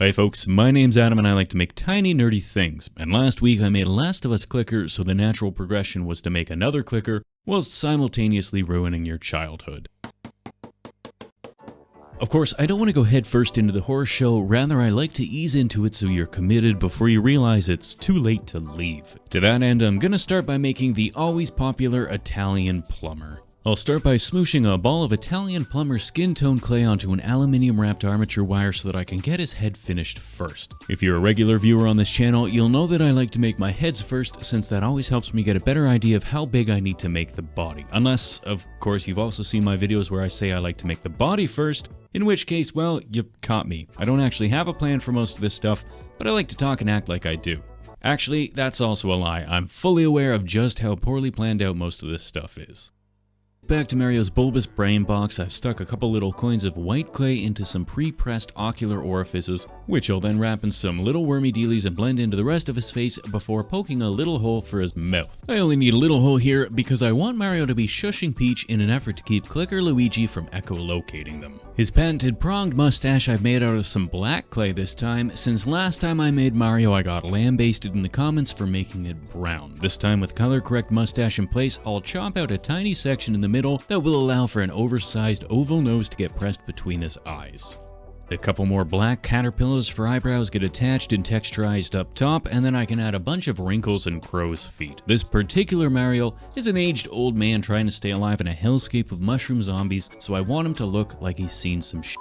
Hi folks, my name's Adam and I like to make tiny nerdy things, and last week I made a Last of Us clicker, so the natural progression was to make another clicker whilst simultaneously ruining your childhood. Of course, I don't want to go head first into the horror show, rather I like to ease into it so you're committed before you realize it's too late to leave. To that end, I'm gonna start by making the always popular Italian plumber. I'll start by smooshing a ball of Italian plumber skin tone clay onto an aluminium wrapped armature wire so that I can get his head finished first. If you're a regular viewer on this channel, you'll know that I like to make my heads first since that always helps me get a better idea of how big I need to make the body. Unless, of course, you've also seen my videos where I say I like to make the body first, in which case, well, you caught me. I don't actually have a plan for most of this stuff, but I like to talk and act like I do. Actually, that's also a lie. I'm fully aware of just how poorly planned out most of this stuff is. Back to Mario's bulbous brain box, I've stuck a couple little coins of white clay into some pre-pressed ocular orifices, which I'll then wrap in some little wormy dealies and blend into the rest of his face before poking a little hole for his mouth. I only need a little hole here because I want Mario to be shushing Peach in an effort to keep Clicker Luigi from echolocating them. His patented pronged mustache I've made out of some black clay this time, since last time I made Mario I got lambasted in the comments for making it brown. This time with color correct mustache in place, I'll chop out a tiny section in the middle that will allow for an oversized oval nose to get pressed between his eyes. A couple more black caterpillars for eyebrows get attached and texturized up top, and then I can add a bunch of wrinkles and crow's feet. This particular Mario is an aged old man trying to stay alive in a hellscape of mushroom zombies, so I want him to look like he's seen some shit.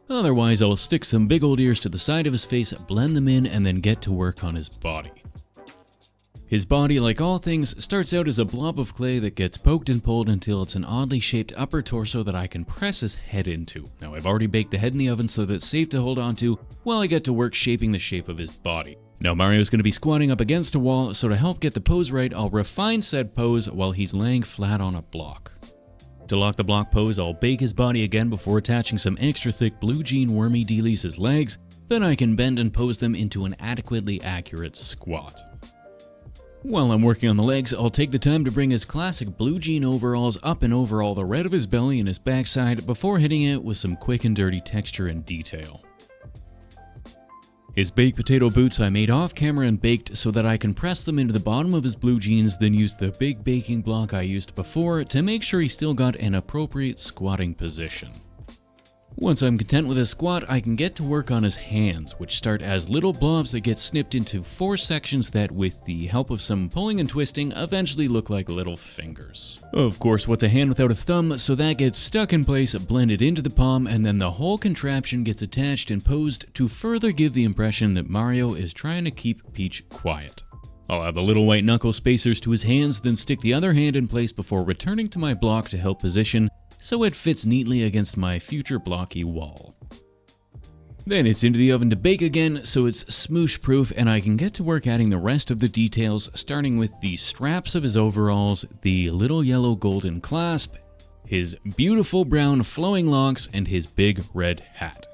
Otherwise, I'll stick some big old ears to the side of his face, blend them in, and then get to work on his body. His body, like all things, starts out as a blob of clay that gets poked and pulled until it's an oddly shaped upper torso that I can press his head into. Now, I've already baked the head in the oven so that it's safe to hold on to while I get to work shaping the shape of his body. Now, Mario's going to be squatting up against a wall, so to help get the pose right, I'll refine said pose while he's laying flat on a block. To lock the block pose, I'll bake his body again before attaching some extra thick blue jean wormy dealies as legs, then I can bend and pose them into an adequately accurate squat. While I'm working on the legs, I'll take the time to bring his classic blue jean overalls up and over all the red of his belly and his backside before hitting it with some quick and dirty texture and detail. His baked potato boots I made off camera and baked so that I can press them into the bottom of his blue jeans, then use the big baking block I used before to make sure he still got an appropriate squatting position. Once I'm content with his squat, I can get to work on his hands, which start as little blobs that get snipped into 4 sections that, with the help of some pulling and twisting, eventually look like little fingers. Of course, what's a hand without a thumb, so that gets stuck in place, blended into the palm, and then the whole contraption gets attached and posed to further give the impression that Mario is trying to keep Peach quiet. I'll add the little white knuckle spacers to his hands, then stick the other hand in place before returning to my block to help position so it fits neatly against my future blocky wall. Then it's into the oven to bake again so it's smoosh proof, and I can get to work adding the rest of the details, starting with the straps of his overalls, the little yellow golden clasp, his beautiful brown flowing locks, and his big red hat.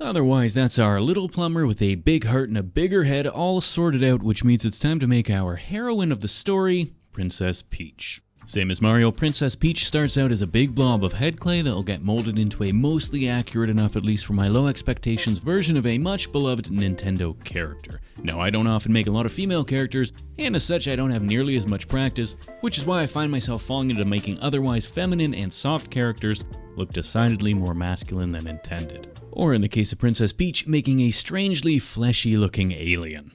Otherwise, that's our little plumber with a big heart and a bigger head all sorted out, which means it's time to make our heroine of the story, Princess Peach. Same as Mario, Princess Peach starts out as a big blob of head clay that will get molded into a mostly accurate enough, at least for my low expectations, version of a much beloved Nintendo character. Now, I don't often make a lot of female characters, and as such I don't have nearly as much practice, which is why I find myself falling into making otherwise feminine and soft characters look decidedly more masculine than intended. Or in the case of Princess Peach, making a strangely fleshy looking alien.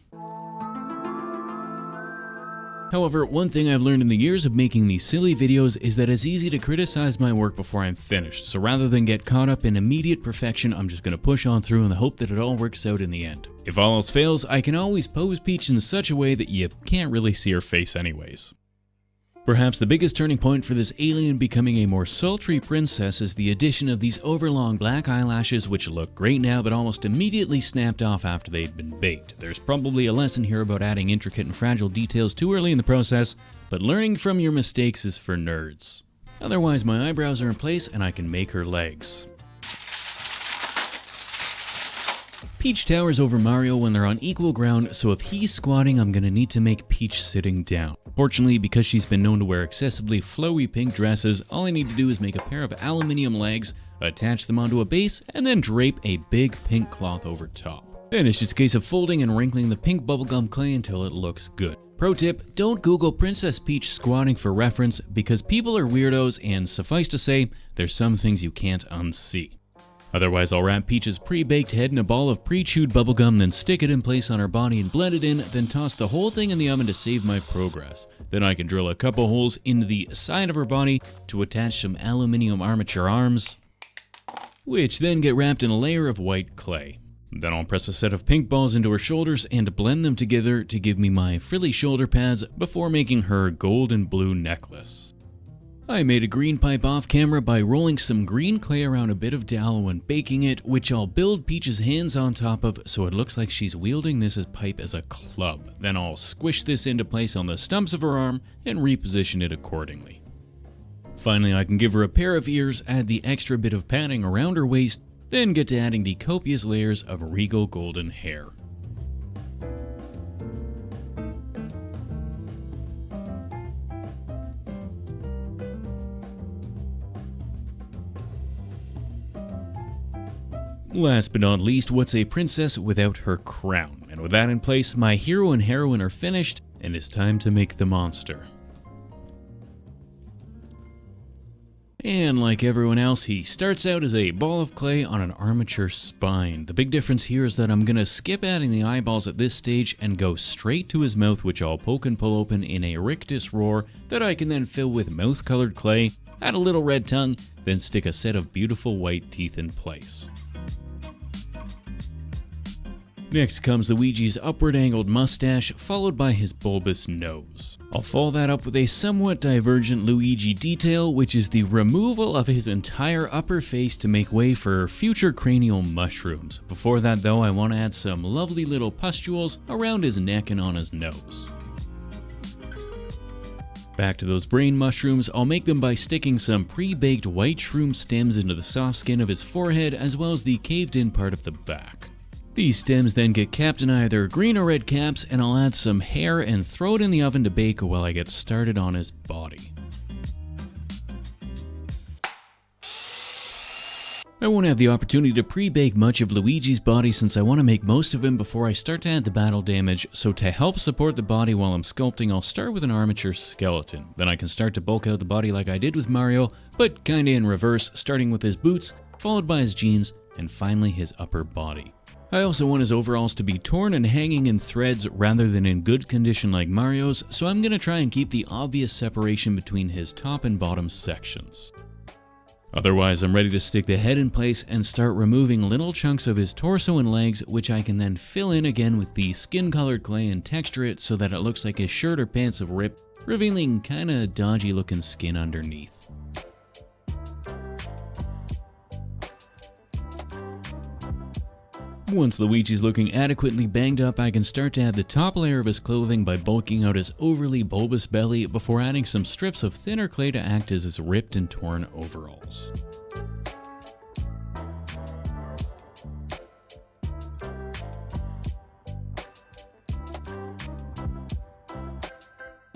However, one thing I've learned in the years of making these silly videos is that it's easy to criticize my work before I'm finished, so rather than get caught up in immediate perfection, I'm just going to push on through in the hope that it all works out in the end. If all else fails, I can always pose Peach in such a way that you can't really see her face anyways. Perhaps the biggest turning point for this alien becoming a more sultry princess is the addition of these overlong black eyelashes, which look great now but almost immediately snapped off after they'd been baked. There's probably a lesson here about adding intricate and fragile details too early in the process, but learning from your mistakes is for nerds. Otherwise, my eyebrows are in place and I can make her legs. Peach towers over Mario when they're on equal ground, so if he's squatting, I'm gonna need to make Peach sitting down. Fortunately, because she's been known to wear excessively flowy pink dresses, all I need to do is make a pair of aluminium legs, attach them onto a base, and then drape a big pink cloth over top. Then it's just a case of folding and wrinkling the pink bubblegum clay until it looks good. Pro tip, don't Google Princess Peach squatting for reference because people are weirdos and suffice to say, there's some things you can't unsee. Otherwise, I'll wrap Peach's pre-baked head in a ball of pre-chewed bubblegum, then stick it in place on her body and blend it in, then toss the whole thing in the oven to save my progress. Then I can drill a couple holes into the side of her body to attach some aluminium armature arms, which then get wrapped in a layer of white clay. Then I'll press a set of pink balls into her shoulders and blend them together to give me my frilly shoulder pads before making her gold and blue necklace. I made a green pipe off camera by rolling some green clay around a bit of dowel and baking it, which I'll build Peach's hands on top of so it looks like she's wielding this pipe as a club. Then I'll squish this into place on the stumps of her arm and reposition it accordingly. Finally, I can give her a pair of ears, add the extra bit of padding around her waist, then get to adding the copious layers of regal golden hair. Last but not least, what's a princess without her crown? And with that in place, my hero and heroine are finished, and it's time to make the monster. And like everyone else, he starts out as a ball of clay on an armature spine. The big difference here is that I'm going to skip adding the eyeballs at this stage and go straight to his mouth, which I'll poke and pull open in a rictus roar that I can then fill with mouth-colored clay, add a little red tongue, then stick a set of beautiful white teeth in place. Next comes Luigi's upward angled mustache, followed by his bulbous nose. I'll follow that up with a somewhat divergent Luigi detail, which is the removal of his entire upper face to make way for future cranial mushrooms. Before that though, I want to add some lovely little pustules around his neck and on his nose. Back to those brain mushrooms, I'll make them by sticking some pre-baked white shroom stems into the soft skin of his forehead as well as the caved in part of the back. These stems then get capped in either green or red caps, and I'll add some hair and throw it in the oven to bake while I get started on his body. I won't have the opportunity to pre-bake much of Luigi's body since I want to make most of him before I start to add the battle damage, so to help support the body while I'm sculpting, I'll start with an armature skeleton. Then I can start to bulk out the body like I did with Mario, but kinda in reverse, starting with his boots, followed by his jeans, and finally his upper body. I also want his overalls to be torn and hanging in threads rather than in good condition like Mario's, so I'm going to try and keep the obvious separation between his top and bottom sections. Otherwise, I'm ready to stick the head in place and start removing little chunks of his torso and legs, which I can then fill in again with the skin-colored clay and texture it so that it looks like his shirt or pants have ripped, revealing kinda dodgy looking skin underneath. Once Luigi's looking adequately banged up, I can start to add the top layer of his clothing by bulking out his overly bulbous belly before adding some strips of thinner clay to act as his ripped and torn overalls.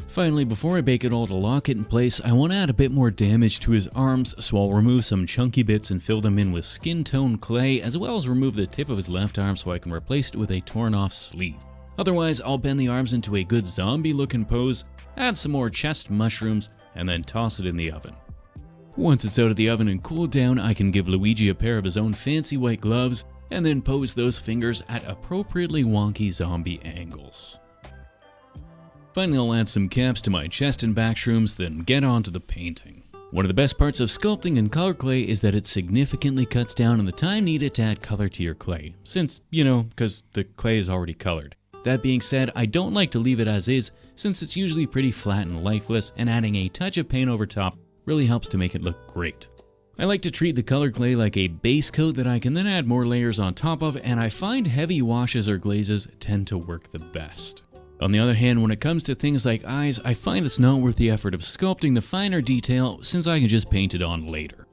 Finally, before I bake it all to lock it in place, I want to add a bit more damage to his arms, so I'll remove some chunky bits and fill them in with skin tone clay, as well as remove the tip of his left arm so I can replace it with a torn off sleeve. Otherwise, I'll bend the arms into a good zombie looking pose, add some more chest mushrooms, and then toss it in the oven. Once it's out of the oven and cooled down, I can give Luigi a pair of his own fancy white gloves, and then pose those fingers at appropriately wonky zombie angles. Finally, I'll add some caps to my chest and back shrooms, then get on to the painting. One of the best parts of sculpting in color clay is that it significantly cuts down on the time needed to add color to your clay, since, because the clay is already colored. That being said, I don't like to leave it as is, since it's usually pretty flat and lifeless, and adding a touch of paint over top really helps to make it look great. I like to treat the colored clay like a base coat that I can then add more layers on top of, and I find heavy washes or glazes tend to work the best. On the other hand, when it comes to things like eyes, I find it's not worth the effort of sculpting the finer detail since I can just paint it on later.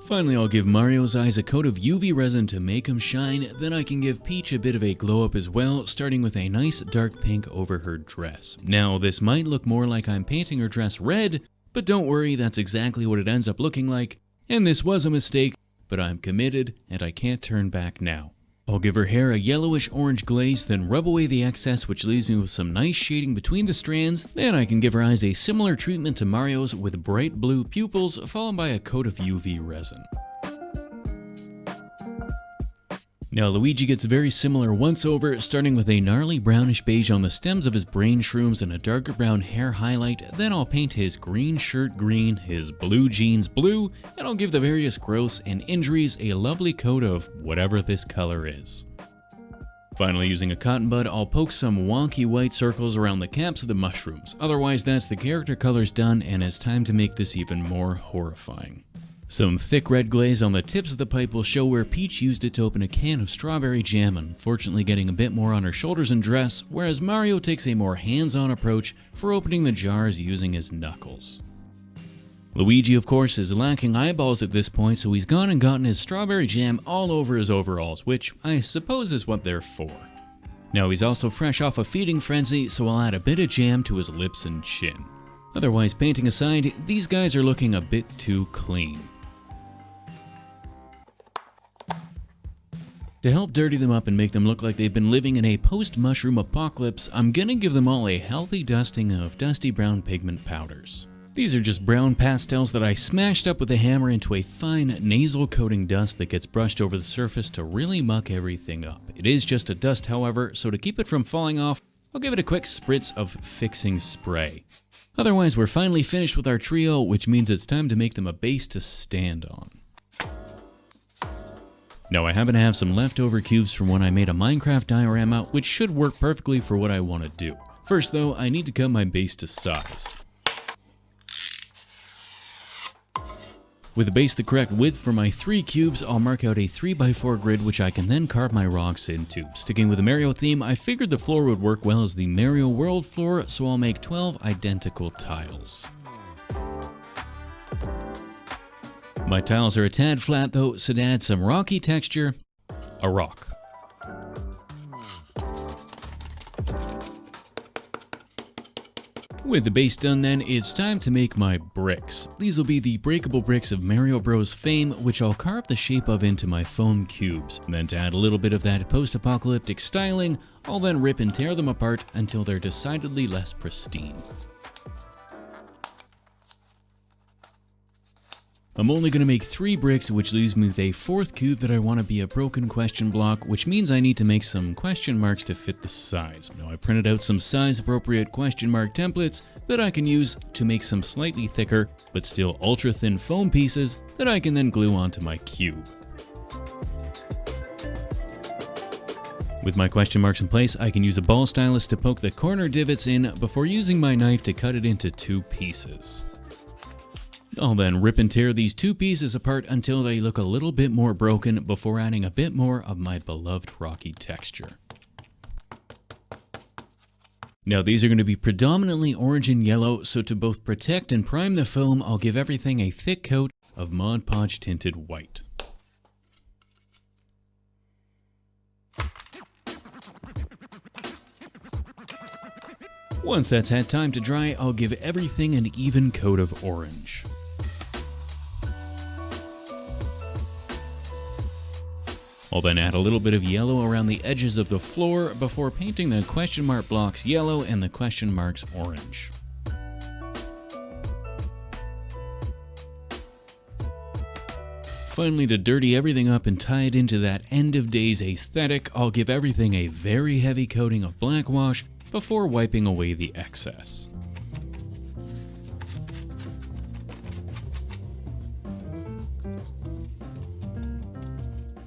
Finally, I'll give Mario's eyes a coat of UV resin to make them shine, then I can give Peach a bit of a glow up as well, starting with a nice dark pink over her dress. Now, this might look more like I'm painting her dress red, but don't worry, that's exactly what it ends up looking like. And this was a mistake, but I'm committed and I can't turn back now. I'll give her hair a yellowish orange glaze, then rub away the excess, which leaves me with some nice shading between the strands. Then I can give her eyes a similar treatment to Mario's with bright blue pupils, followed by a coat of UV resin. Now Luigi gets very similar once over, starting with a gnarly brownish beige on the stems of his brain shrooms and a darker brown hair highlight. Then I'll paint his green shirt green, his blue jeans blue, and I'll give the various growths and injuries a lovely coat of whatever this color is. Finally, using a cotton bud, I'll poke some wonky white circles around the caps of the mushrooms. Otherwise, that's the character colors done, and it's time to make this even more horrifying. Some thick red glaze on the tips of the pipe will show where Peach used it to open a can of strawberry jam, unfortunately getting a bit more on her shoulders and dress, whereas Mario takes a more hands-on approach for opening the jars using his knuckles. Luigi, of course, is lacking eyeballs at this point, so he's gone and gotten his strawberry jam all over his overalls, which I suppose is what they're for. Now he's also fresh off a feeding frenzy, so I'll add a bit of jam to his lips and chin. Otherwise, painting aside, these guys are looking a bit too clean. To help dirty them up and make them look like they've been living in a post-mushroom apocalypse, I'm gonna give them all a healthy dusting of dusty brown pigment powders. These are just brown pastels that I smashed up with a hammer into a fine nasal coating dust that gets brushed over the surface to really muck everything up. It is just a dust, however, so to keep it from falling off, I'll give it a quick spritz of fixing spray. Otherwise, we're finally finished with our trio, which means it's time to make them a base to stand on. Now I happen to have some leftover cubes from when I made a Minecraft diorama, which should work perfectly for what I want to do. First though, I need to cut my base to size. With the base the correct width for my 3 cubes, I'll mark out a 3x4 grid which I can then carve my rocks into. Sticking with the Mario theme, I figured the floor would work well as the Mario World floor, so I'll make 12 identical tiles. My tiles are a tad flat though, so to add some rocky texture, a rock. With the base done then, it's time to make my bricks. These will be the breakable bricks of Mario Bros fame, which I'll carve the shape of into my foam cubes. And then to add a little bit of that post-apocalyptic styling, I'll then rip and tear them apart until they're decidedly less pristine. I'm only going to make 3 bricks, which leaves me with a 4th cube that I want to be a broken question block, which means I need to make some question marks to fit the size. Now I printed out some size appropriate question mark templates that I can use to make some slightly thicker but still ultra thin foam pieces that I can then glue onto my cube. With my question marks in place, I can use a ball stylus to poke the corner divots in before using my knife to cut it into 2 pieces. I'll then rip and tear these 2 pieces apart until they look a little bit more broken before adding a bit more of my beloved rocky texture. Now these are going to be predominantly orange and yellow, so to both protect and prime the foam, I'll give everything a thick coat of Mod Podge tinted white. Once that's had time to dry, I'll give everything an even coat of orange. I'll then add a little bit of yellow around the edges of the floor before painting the question mark blocks yellow and the question marks orange. Finally, to dirty everything up and tie it into that end of days aesthetic, I'll give everything a very heavy coating of black wash before wiping away the excess.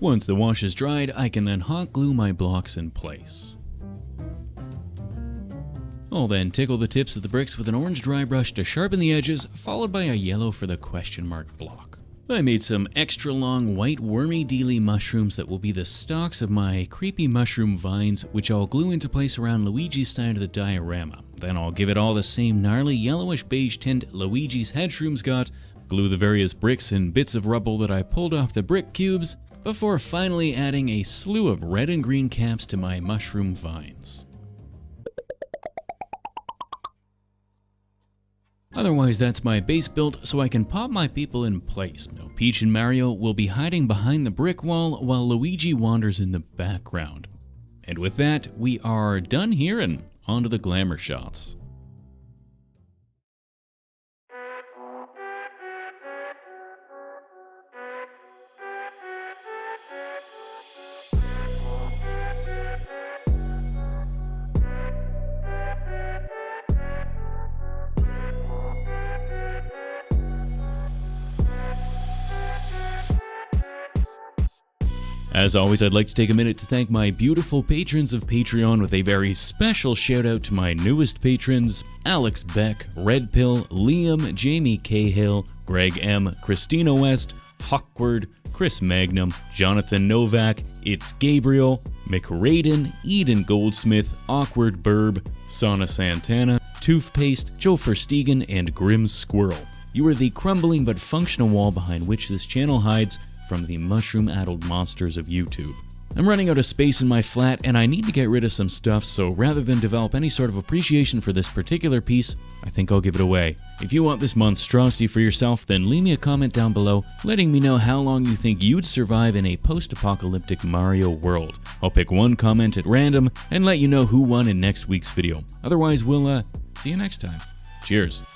Once the wash is dried, I can then hot glue my blocks in place. I'll then tickle the tips of the bricks with an orange dry brush to sharpen the edges, followed by a yellow for the question mark block. I made some extra long white wormy dealy mushrooms that will be the stalks of my creepy mushroom vines, which I'll glue into place around Luigi's side of the diorama. Then I'll give it all the same gnarly yellowish beige tint Luigi's head shrooms got, glue the various bricks and bits of rubble that I pulled off the brick cubes, before finally adding a slew of red and green caps to my mushroom vines. Otherwise, that's my base built so I can pop my people in place. Now, Peach and Mario will be hiding behind the brick wall while Luigi wanders in the background. And with that, we are done here and on to the Glamour Shots. As always, I'd like to take a minute to thank my beautiful patrons of Patreon with a very special shout out to my newest patrons, Alex Beck, Red Pill, Liam, Jamie Cahill, Greg M, Christina West, Hawkward, Chris Magnum, Jonathan Novak, It's Gabriel, McRaden, Eden Goldsmith, Awkward Burb, Sana Santana, Toothpaste, Joe Verstegen, and Grim Squirrel. You are the crumbling but functional wall behind which this channel hides from the mushroom-addled monsters of YouTube. I'm running out of space in my flat and I need to get rid of some stuff, so rather than develop any sort of appreciation for this particular piece, I think I'll give it away. If you want this monstrosity for yourself, then leave me a comment down below letting me know how long you think you'd survive in a post-apocalyptic Mario world. I'll pick one comment at random and let you know who won in next week's video. Otherwise, we'll see you next time. Cheers.